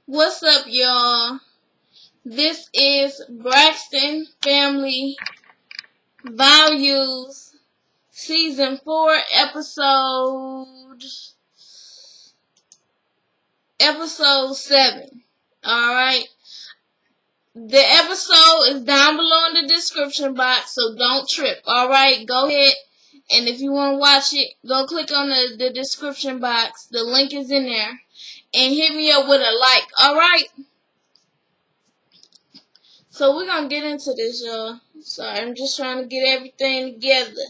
What's up, y'all? This is Braxton Family Values Season 4, Episode 7. Alright? The episode is down below in the description box, so don't trip. Alright? Go ahead, and if you want to watch it, go click on the description box. The link is in there. And hit me up with a like. Alright? So we're going to get into this, y'all. Sorry, I'm just trying to get everything together.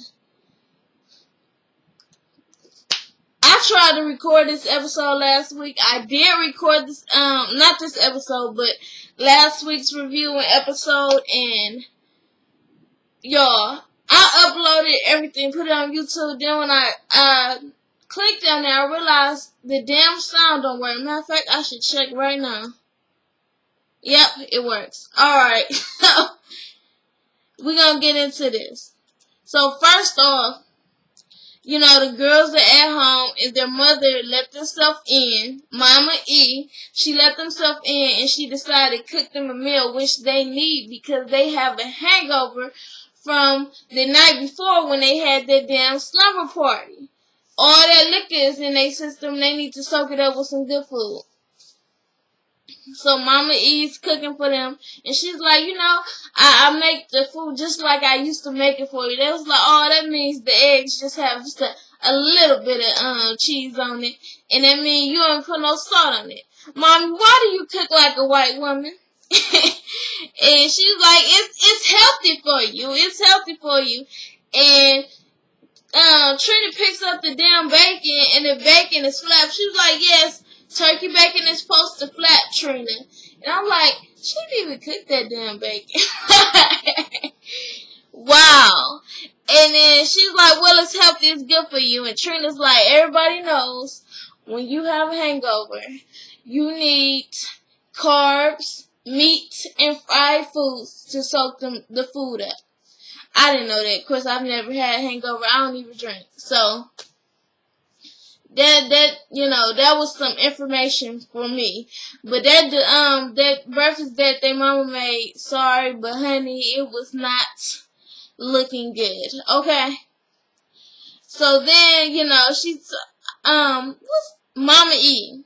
I tried to record this episode last week. I did record this, not this episode, but last week's review and episode. And, y'all, I uploaded everything, put it on YouTube. Then when I clicked on it, I realized the damn sound don't work. Matter of fact, I should check right now. Yep, it works. Alright, so we're going to get into this. So first off, you know, the girls are at home and their mother let themselves in. Mama E, she let themselves in and she decided to cook them a meal, which they need because they have a hangover from the night before when they had their damn slumber party. All that liquor is in their system. They need to soak it up with some good food. So Mama E's cooking for them. And she's like, you know, I make the food just like I used to make it for you. They was like, oh, that means the eggs just have just a little bit of cheese on it. And that means you don't put no salt on it. Mommy, why do you cook like a white woman? And she's like, it's healthy for you. It's healthy for you. And Trina picks up the damn bacon, and the bacon is flat. She was like, yes, turkey bacon is supposed to flap, Trina. And I'm like, she didn't even cook that damn bacon. Wow. And then she's like, well, it's healthy, it's good for you. And Trina's like, everybody knows when you have a hangover, you need carbs, meat, and fried foods to soak the food up. I didn't know that. Of course, I've never had a hangover. I don't even drink. So, that was some information for me. But that breakfast that their mama made, sorry, but honey, it was not looking good. Okay? So then, she's, what's Mama E?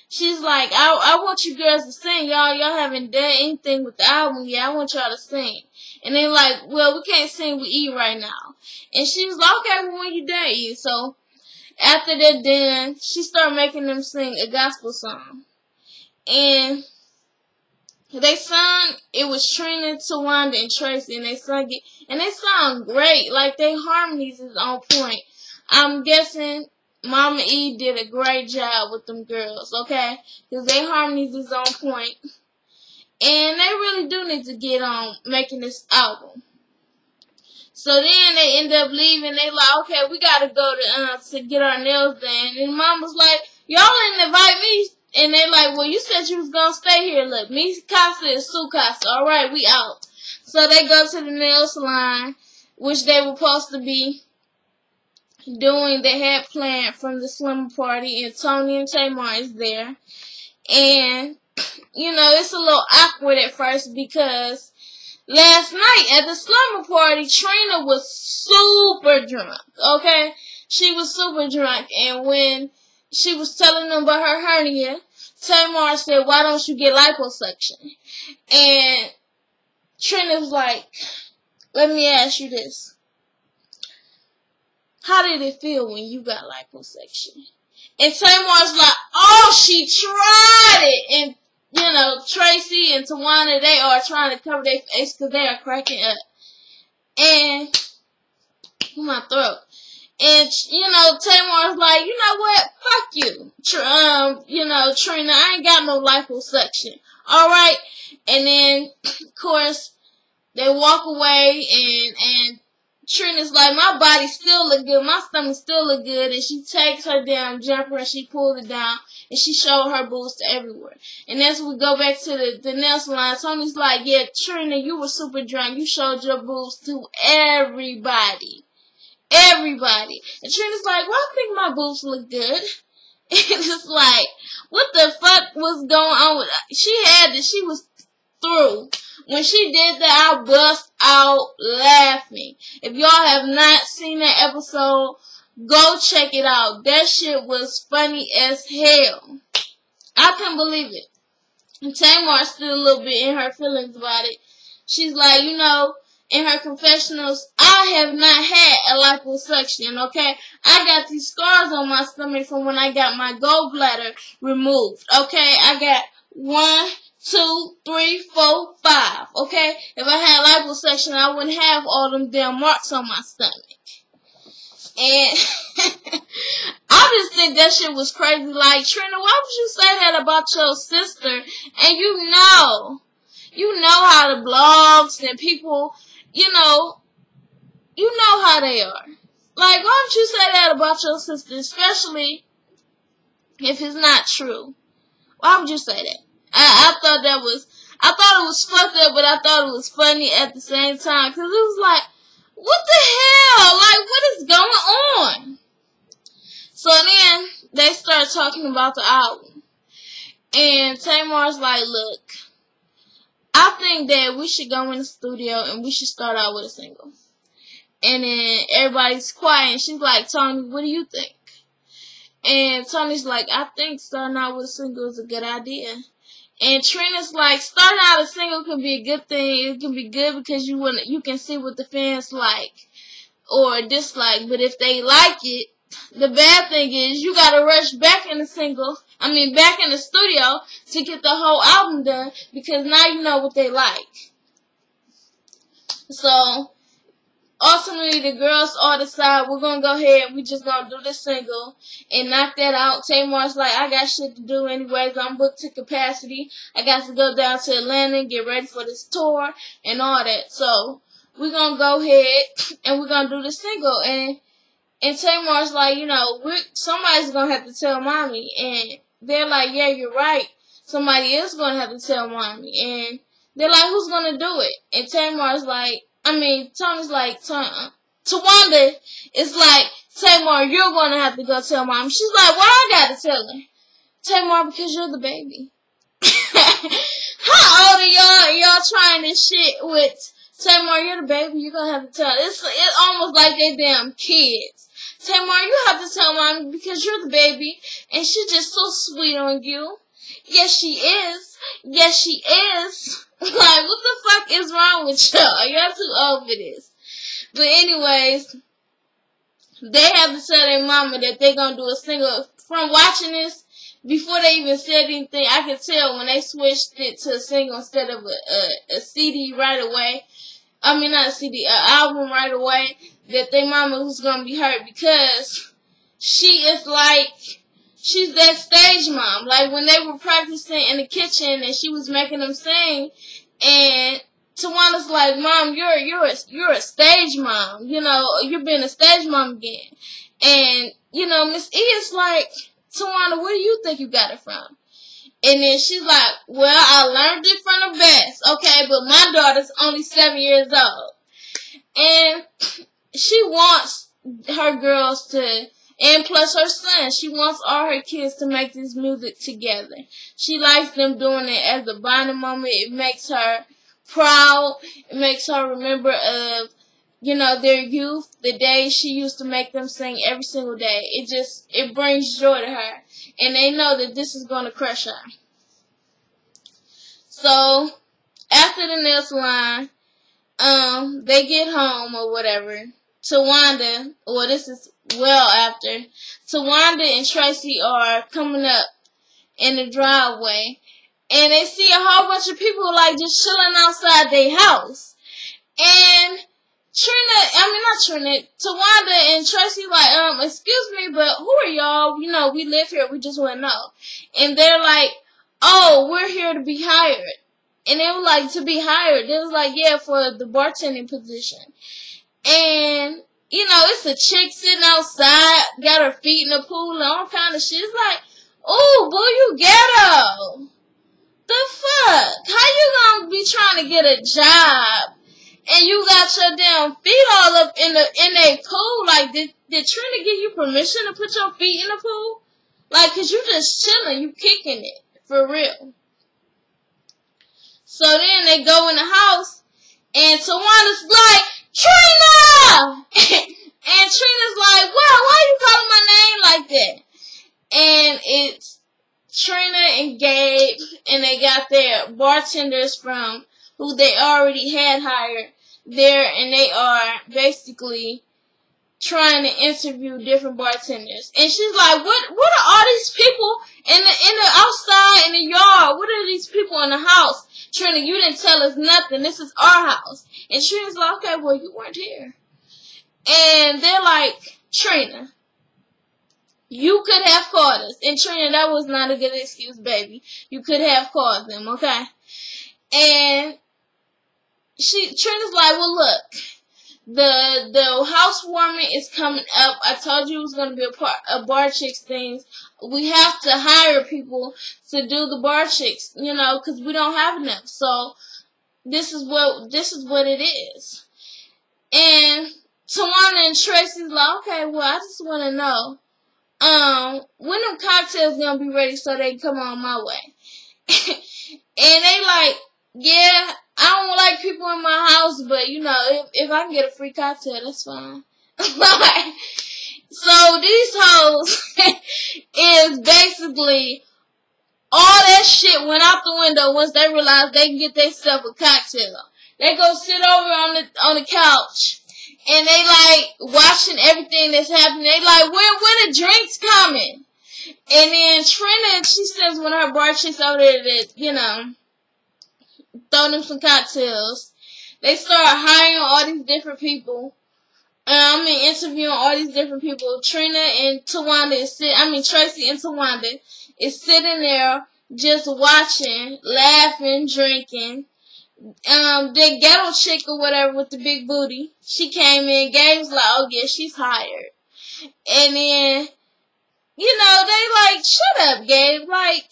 She's like, I want you girls to sing. Y'all haven't done anything with the album yet. I want y'all to sing. And they're like, well, we can't sing with E right now. And she was like, okay, well, when you done, E. So after they're done, she started making them sing a gospel song. And they sung, it was Trina, Tawanda, and Tracy, and they sung it. And they sound great. Like, their harmonies is on point. I'm guessing Mama E did a great job with them girls, okay? Because their harmonies is on point. And they really do need to get on making this album. So then they end up leaving. They like, okay, we gotta go to get our nails done. And Mama's like, y'all didn't invite me. And they like, well, you said you was gonna stay here. Look, me Casa is Sue Casa. All right, we out. So they go to the nail salon, which they were supposed to be doing. They had planned from the slumber party, and Tony and Tamar is there. And it's a little awkward at first because last night at the slumber party, Trina was super drunk, okay? She was super drunk, and when she was telling them about her hernia, Tamar said, why don't you get liposuction? And Trina's like, let me ask you this. How did it feel when you got liposuction? And Tamar's like, oh, she tried it. And Tracy and Tawana, they are trying to cover their face because they are cracking up. And, my throat. And, Tamar's like, you know what? Fuck you. Trina, I ain't got no liposuction. Alright? And then, of course, they walk away and Trina's like, my body still look good, my stomach still look good, and she takes her damn jumper and she pulls it down, and she showed her boobs to everywhere. And as we go back to the nail salon, Tony's like, yeah, Trina, you were super drunk, you showed your boobs to everybody. Everybody. And Trina's like, well, I think my boobs look good. And it's like, What the fuck was going on with her? She was through. When she did that, I bust out laughing. If y'all have not seen that episode, go check it out. That shit was funny as hell. I couldn't believe it. And Tamar's still a little bit in her feelings about it. She's like, you know, in her confessionals, I have not had a liposuction, okay? I got these scars on my stomach from when I got my gallbladder removed, okay? I got 1, 2, 3, 4, 5, okay? If I had liposuction, I wouldn't have all them damn marks on my stomach. And I just think that shit was crazy. Like, Trina, why would you say that about your sister? And you know how the blogs and people, you know how they are. Like, why would you say that about your sister, especially if it's not true? Why would you say that? I thought it was fucked up, but I thought it was funny at the same time. Because it was like, what the hell? Like, what is going on? So then, they start talking about the album. And Tamar's like, look, I think that we should go in the studio and we should start out with a single. And then everybody's quiet and she's like, Tony, what do you think? And Tony's like, I think starting out with a single is a good idea. And Trina's like, starting out a single can be a good thing. It can be good because you can see what the fans like or dislike. But if they like it, the bad thing is you gotta rush back in the studio to get the whole album done because now you know what they like. So ultimately, the girls all decide we're gonna go ahead. We just gonna do this single and knock that out. Tamar's like, I got shit to do anyways. I'm booked to capacity. I got to go down to Atlanta and get ready for this tour and all that. So we're gonna go ahead and we're gonna do the single. And Tamar's like, you know, somebody's gonna have to tell mommy. And they're like, yeah, you're right. Somebody is gonna have to tell mommy. And they're like, who's gonna do it? And Tamar's like, Tony's like, Tawanda is like, Tamar, you're going to have to go tell mom. She's like, what I got to tell her? Tamar, because you're the baby. How old are y'all? Y'all trying this shit with Tamar, you're the baby. You're going to have to tell her. It's almost like they damn kids. Tamar, you have to tell mommy because you're the baby. And she's just so sweet on you. Yes, she is. Yes, she is. Like, what the fuck is wrong with y'all? Y'all too old for this. But anyways, they have to tell their mama that they're going to do a single. From watching this, before they even said anything, I could tell when they switched it to a single instead of a CD right away. Not a CD, an album right away, that their mama was going to be hurt because she is like, she's that stage mom. Like, when they were practicing in the kitchen and she was making them sing, and Tawanda's like, Mom, you're a stage mom. You know, you're being a stage mom again. And, you know, Miss E is like, Tawanda, where do you think you got it from? And then she's like, well, I learned it from the best. Okay, but my daughter's only 7 years old. And she wants her girls to, and plus her son, she wants all her kids to make this music together. She likes them doing it as a bonding moment. It makes her proud. It makes her remember of, you know, their youth, the days she used to make them sing every single day. It brings joy to her. And they know that this is going to crush her. So, after the nail salon, they get home or whatever. Tawanda, or this is well after, Tawanda and Tracy are coming up in the driveway, and they see a whole bunch of people like just chilling outside their house. And Tawanda and Tracy like, excuse me, but who are y'all? You know, we live here, we just want to know. And they're like, oh, we're here to be hired. And they were like, to be hired. They was like, yeah, for the bartending position. And, you know, it's a chick sitting outside, got her feet in the pool and all kind of shit. It's like, ooh, boo, you ghetto. The fuck? How you gonna be trying to get a job and you got your damn feet all up in a pool? Like, did Trina give you permission to put your feet in the pool? Like, cause you just chilling, you kicking it. For real. So then they go in the house, and Tawana's like, Trina! And Trina's like, wow, why are you calling my name like that? And it's Trina and Gabe, and they got their bartenders from who they already had hired there, and they are basically trying to interview different bartenders. And she's like, what are all these people in the outside in the yard? What are these people in the house? Trina, you didn't tell us nothing. This is our house. And Trina's like, okay, well, you weren't here. And they're like, Trina, you could have called us. And Trina, that was not a good excuse, baby. You could have called them, okay? And Trina's like, well, look, the housewarming is coming up. I told you it was going to be a bar chicks thing. We have to hire people to do the bar chicks, you know, because we don't have enough. So this is what it is. And Tawana and Tracy's like, okay, well, I just want to know, when them cocktails gonna be ready so they can come on my way? And they like, yeah, I don't like people in my house, but you know, if I can get a free cocktail, that's fine. Like, so these hoes is basically all that shit went out the window once they realized they can get themselves a cocktail. They go sit over on the couch, and they like watching everything that's happening. They like, when the drinks coming? And then Trina, she sends one of her bar chicks over there that, you know, throw them some cocktails. They start hiring all these different people. Interviewing all these different people. Trina and Tawanda Tracy and Tawanda is sitting there just watching, laughing, drinking. The ghetto chick or whatever with the big booty, she came in. Gabe's like, oh yeah, she's hired. And then, you know, they like, shut up, Gabe. Like,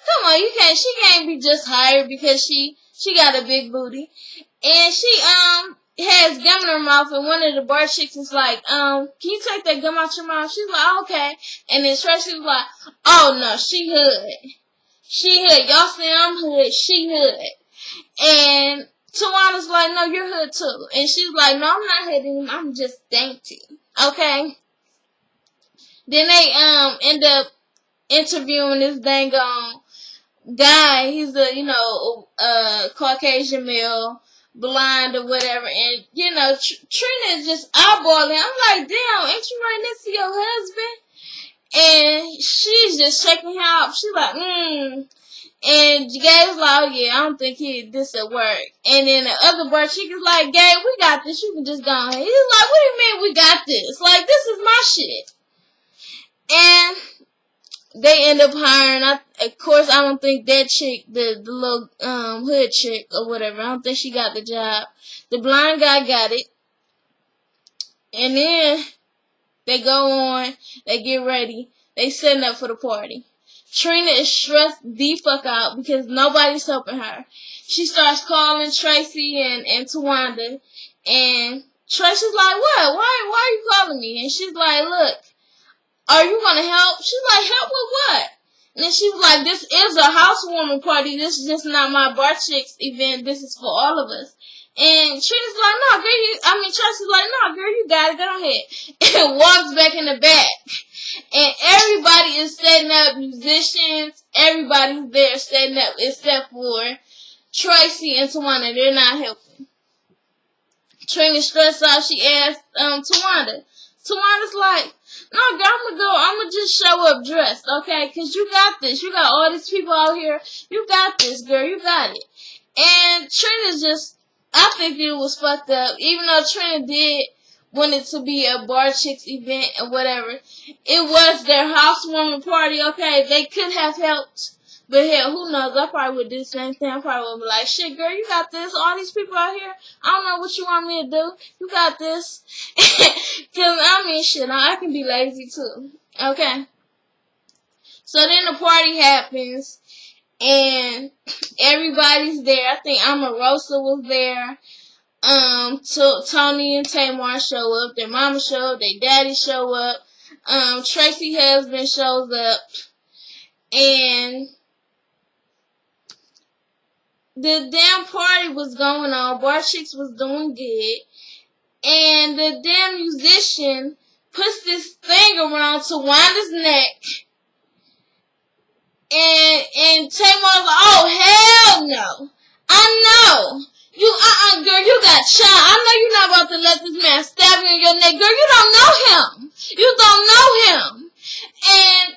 come on, she can't be just hired because she got a big booty. And she, has gum in her mouth, and one of the bar chicks is like, can you take that gum out your mouth? She's like, oh, okay. And then Tracy was like, oh no, she hood. She hood. Y'all say I'm hood, she hood. And Tawana's like, no, you're hood too. And she's like, no, I'm not hood anymore, I'm just dainty. Okay? Then they, end up interviewing this dang guy. He's a, you know, Caucasian male, blind or whatever, and you know, Trina is just eyeballing. I'm like, damn, ain't you right next to your husband? And she's just shaking him up. She's like, And Gabe's like, oh yeah, I don't think this will work. And then the other bar chick is like, Gabe, we got this. You can just go ahead. He's like, what do you mean we got this? Like, this is my shit. And they end up hiring, of course, I don't think that chick, the little hood chick or whatever, I don't think she got the job. The blind guy got it. And then they go on, they get ready, they setting up for the party. Trina is stressed the fuck out because nobody's helping her. She starts calling Tracy and Tawanda, and Tracy's like, what? Why are you calling me? And she's like, look, are you gonna help? She's like, help with what? And then she was like, this is a housewarming party. This is just not my bar chicks event. This is for all of us. And Trina's like, no, girl, Tracy's like, no, girl, you got it. Go ahead. And walks back in the back. And everybody is setting up, musicians. Everybody's there setting up except for Tracy and Tawanda. They're not helping. Trina stressed out. She asked Tawanda. Tawanda's like, no, girl, I'm gonna just show up dressed, okay? Because you got this. You got all these people out here. You got this, girl. You got it. And Trina just, I think it was fucked up. Even though Trina did want it to be a bar chicks event or whatever, it was their housewarming party, okay? They could have helped. But hell, who knows? I probably would do the same thing. I probably would be like, shit, girl, you got this. All these people out here, I don't know what you want me to do. You got this. Because, shit, I can be lazy too. Okay? So then the party happens, and everybody's there. I think Omarosa was there. Tony and Tamar show up. Their mama show up. Their daddy show up. Tracy's husband shows up, and the damn party was going on. Bar Chicks was doing good. And the damn musician puts this thing around Tawanda's neck. And Tamar's like, oh, hell no. I know. You, girl, you got shot. I know you're not about to let this man stab you in your neck. Girl, you don't know him. You don't know him. And,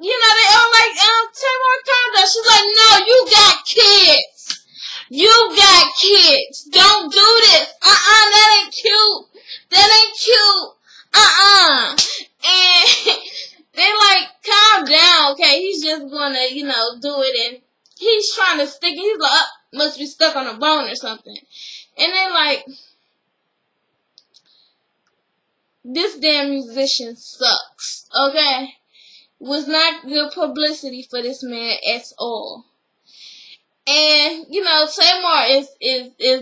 you know, they all like, Tamar, calm down. She's like, no, you got kids. You got kids. Don't do this. That ain't cute. That ain't cute. And they're like, calm down, okay? He's just gonna, you know, do it. And he's trying to stick it. He's like, must be stuck on a bone or something. And they're like, this damn musician sucks, okay? Was not good publicity for this man at all. And, you know, Tamar is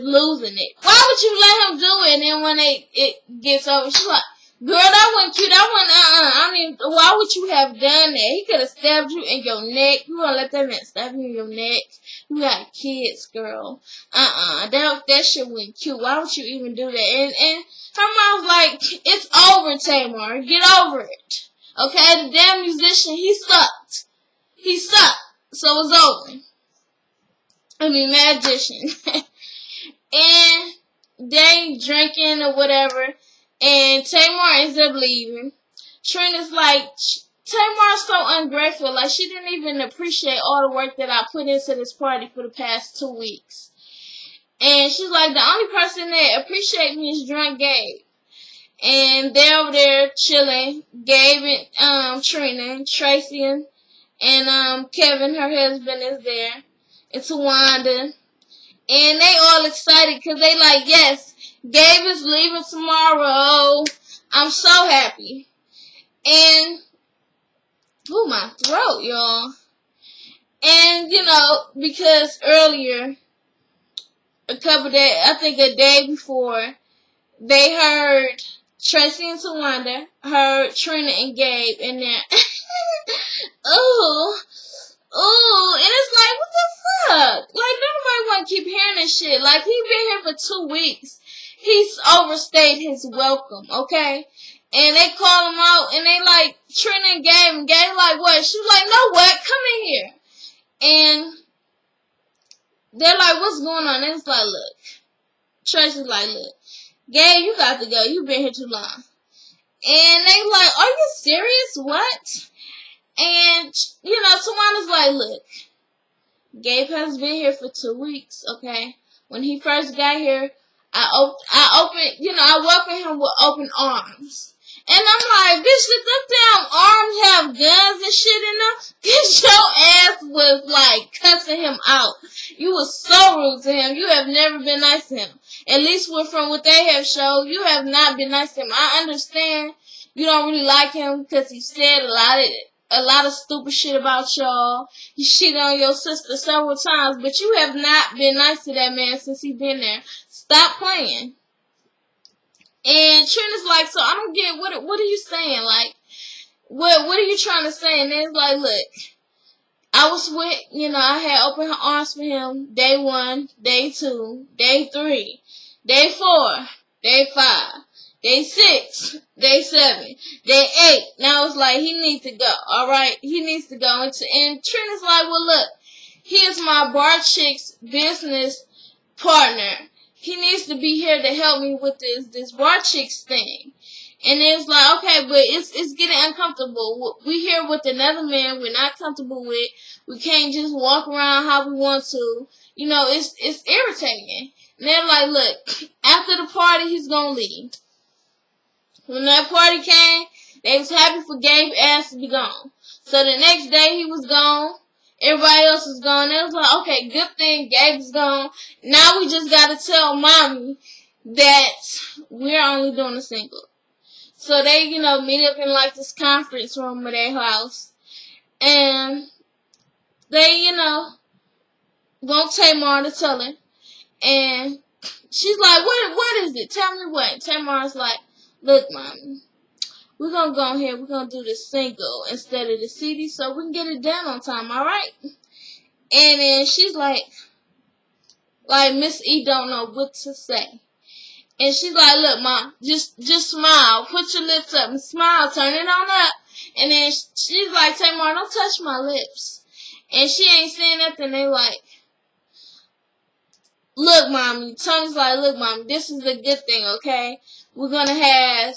losing it. Why would you let him do it? And then when it gets over, she's like, girl, that wasn't cute. That wasn't, I mean, why would you have done that? He could have stabbed you in your neck. You gonna let that man stab you in your neck? You got kids, girl. That shit wasn't cute. Why would you even do that? And her mom was like, it's over, Tamar. Get over it. Okay? The damn musician, he sucked. He sucked. So it's over. I mean, magician. And they drinking or whatever. And Tamar ends up leaving. Trina's like, Tamar's so ungrateful. Like, she didn't even appreciate all the work that I put into this party for the past 2 weeks. And she's like, the only person that appreciates me is drunk Gabe. And they're over there chilling. Gabe and Trina, Tracy and Kevin, her husband, is there. And Tawanda. And they all excited because they like, yes, Gabe is leaving tomorrow. I'm so happy. And, ooh, my throat, y'all. And, you know, because earlier, a day before, they heard Tracy and Tawanda, heard Trina and Gabe in there. Ooh. Ooh, and it's like, what the fuck? Like, nobody want to keep hearing this shit. Like, he been here for 2 weeks. He's overstayed his welcome, okay? And they call him out, and they like, Trina and Gabe like, what? She's like, no, what? Come in here. And they're like, what's going on? And it's like, look. Tracy's like, look, Gabe, you got to go. You've been here too long. And they like, are you serious? What? And, you know, Tawanda's like, look, Gabe has been here for 2 weeks, okay? When he first got here, I welcomed him with open arms. And I'm like, bitch, did them damn arms have guns and shit in them? Bitch, your ass was, like, cussing him out. You was so rude to him. You have never been nice to him. At least from what they have showed, you have not been nice to him. I understand you don't really like him because he said a lot of stupid shit about y'all. He cheated on your sister several times, but you have not been nice to that man since he been there. Stop playing. And Trina's like, so I don't get, what are you saying? Like, what are you trying to say? And it's like, look, I was with, I had opened her arms for him day 1, day 2, day 3, day 4, day 5. Day 6, day 7, day 8. Now it's like, he needs to go, alright? He needs to go. And Trina's like, well, look, he is my Bar Chicks business partner. He needs to be here to help me with this Bar Chicks thing. And it's like, okay, but it's getting uncomfortable. We here with another man we're not comfortable with. We can't just walk around how we want to. It's irritating. And they're like, look, after the party, he's gonna leave. When that party came, they was happy for Gabe's ass to be gone. So the next day he was gone. Everybody else was gone. They was like, okay, good thing Gabe's gone. Now we just gotta tell mommy that we're only doing a single. So they, meet up in like this conference room of their house. And they, won't Tamar to tell her. And she's like, what is it? Tell me what. Tamar's like, look, mommy, we're going to go ahead, we're going to do the single instead of the CD so we can get it done on time, alright? And then she's like Miss E don't know what to say. And she's like, look, Mom, just smile. Put your lips up and smile. Turn it on up. And then she's like, Tamar, don't touch my lips. And she ain't saying nothing. They like, look, Mommy. Tony's like, look, Mommy, this is a good thing, okay? We're going to have,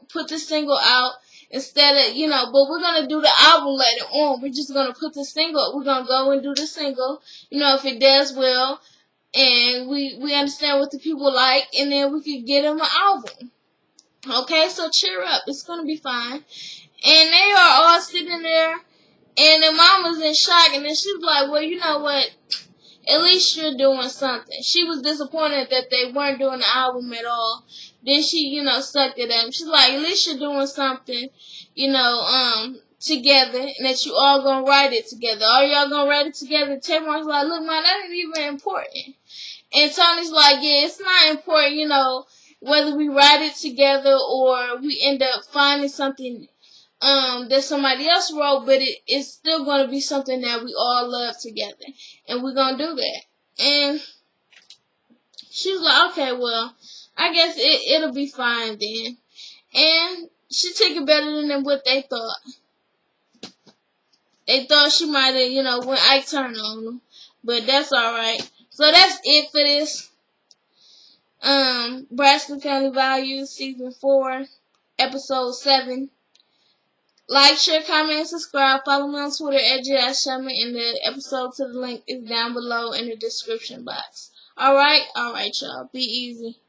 put the single out instead of, but we're going to do the album later on. We're just going to put the single. We're going to go and do the single. If it does well. And we understand what the people like, and then we could get them an album. Okay, so cheer up. It's going to be fine. And they are all sitting there, and the mama's in shock, and then she's like, well, you know what? At least you're doing something. She was disappointed that they weren't doing the album at all. Then she, stuck to them. She's like, at least you're doing something, together, and that you all gonna write it together. Are y'all gonna write it together? Tamar's like, look, man, that ain't even important. And Tony's like, yeah, it's not important, whether we write it together or we end up finding something that somebody else wrote, but it's still gonna be something that we all love together, and we're gonna do that. And she's like, okay, well, I guess it'll be fine then. And she took it better than what they thought. They thought she might have, went Ike Turner on them. But that's alright. So that's it for this. Braxton Family Values, Season 4, Episode 7. Like, share, comment, and subscribe. Follow me on Twitter at @JSherman, and the episode to the link is down below in the description box. Alright? Alright, y'all. Be easy.